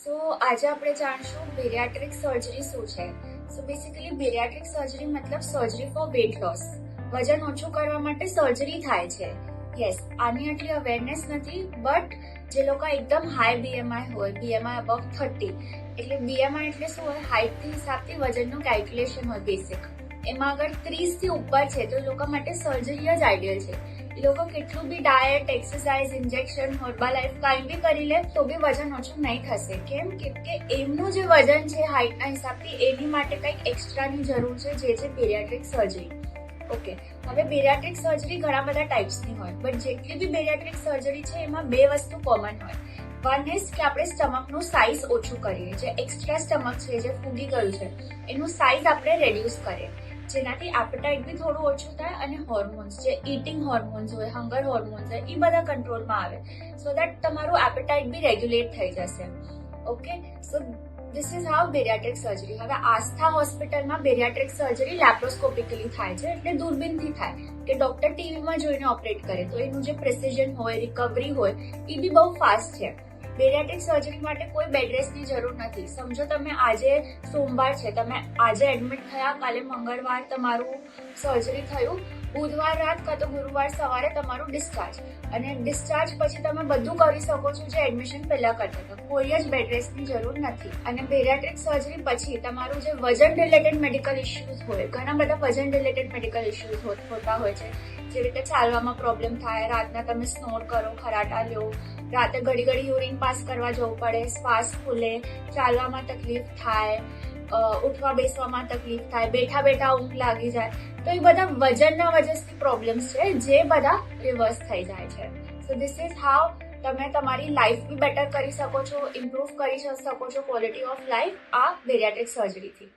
સો આજે આપણે જાણશું bariatric surgery શું છે. સો બેસિકલી બેરિયાટ્રિક સર્જરી મતલબ સર્જરી ફોર વેટ લોસ. વજન ઓછું કરવા માટે સર્જરી થાય છે. યસ, આની આટલી અવેરનેસ નથી, બટ જે લોકો એકદમ હાઈ બીએમઆઈ હોય, બીએમઆઈ અબવ 30, એટલે બીએમઆઈ એટલે શું હોય, હાઇટથી હિસાબથી વજનનું કેલ્ક્યુલેશન હોય બેસિક. એમાં અગર 30 થી ઉપર છે તો એ લોકો માટે સર્જરી જ આઈડિયલ છે. એ લોકો કેટલું બી ડાયટ, એક્સરસાઇઝ, ઇન્જેક્શન, હર્બાલાઇફ કાંઈ બી કરી લે તો બી વજન ઓછું નહીં થશે. કેમ કે એમનું જે વજન છે હાઇટના હિસાબથી એની માટે કંઈક એક્સ્ટ્રાની જરૂર છે, જે છે બેરિયાટ્રિક સર્જરી. ઓકે, હવે બેરિયાટ્રિક સર્જરી ઘણા બધા ટાઈપ્સની હોય, બટ જેટલી બી બેરિયાટ્રિક સર્જરી છે એમાં બે વસ્તુ કોમન હોય. વન ઇઝ કે આપણે સ્ટમકનું સાઇઝ ઓછું કરીએ, જે એક્સ્ટ્રા સ્ટમક છે, જે ફૂગી ગયું છે, એનું સાઇઝ આપણે રેડ્યુસ કરીએ, જેનાથી એપેટાઇટ બી થોડું ઓછું થાય અને હોર્મોન્સ, જે ઇટિંગ હોર્મોન્સ હોય, હંગર હોર્મોન્સ હોય, એ બધા કંટ્રોલમાં આવે, સો દેટ તમારું એપેટાઇટ બી રેગ્યુલેટ થઈ જશે. Okay, so this is how bariatric surgery. હવે આસ્થા હોસ્પિટલમાં બેરિયાટ્રિક સર્જરી લેપ્રોસ્કોપિકલી થાય છે, એટલે દૂરબીનથી થાય કે ડોક્ટર ટીવીમાં જોઈને ઓપરેટ કરે, તો એનું જે પ્રિસિઝન હોય, રિકવરી હોય, એ બી બહુ ફાસ્ટ છે. બેરિયાટ્રિક સર્જરી માટે કોઈ બેડ રેસ્ટની જરૂર નથી. સમજો તમે આજે સોમવાર છે, તમે આજે એડમિટ થયા, કાલે મંગળવાર તમારું સર્જરી થયું, બુધવાર રાત કાં તો ગુરુવાર સવારે તમારું ડિસ્ચાર્જ, અને ડિસ્ચાર્જ પછી તમે બધું કરી શકો છો જે એડમિશન પહેલા કરતા હતા. કોઈ જ બેડ રેસ્ટની જરૂર નથી. અને બેરિયાટ્રિક સર્જરી પછી તમારું જે વજન રિલેટેડ મેડિકલ ઇશ્યુઝ હોય, ઘણા બધા વજન રિલેટેડ મેડિકલ ઇશ્યુઝ હોતા હોય છે, જેવી રીતે ચાલવામાં પ્રોબ્લેમ થાય, રાતના તમે સ્નોર કરો, ખરાટા લો, રાતે ઘડી ઘડી યુરિન પાસ કરવા જવું પડે, શ્વાસ ફૂલે, ચાલવામાં તકલીફ થાય, ઉઠવા બેસવામાં તકલીફ થાય, બેઠા બેઠા ઊંઘ લાગી જાય, તો એ બધા વજનના વજનથી પ્રોબ્લેમ્સ છે, જે બધા રિવર્સ થઈ જાય છે. સો ધીસ ઇઝ હાઉ તમે તમારી લાઈફ બી બેટર કરી શકો છો, ઇમ્પ્રૂવ કરી શકો છો ક્વોલિટી ઓફ લાઈફ આ બેરિયાટ્રિક સર્જરીથી.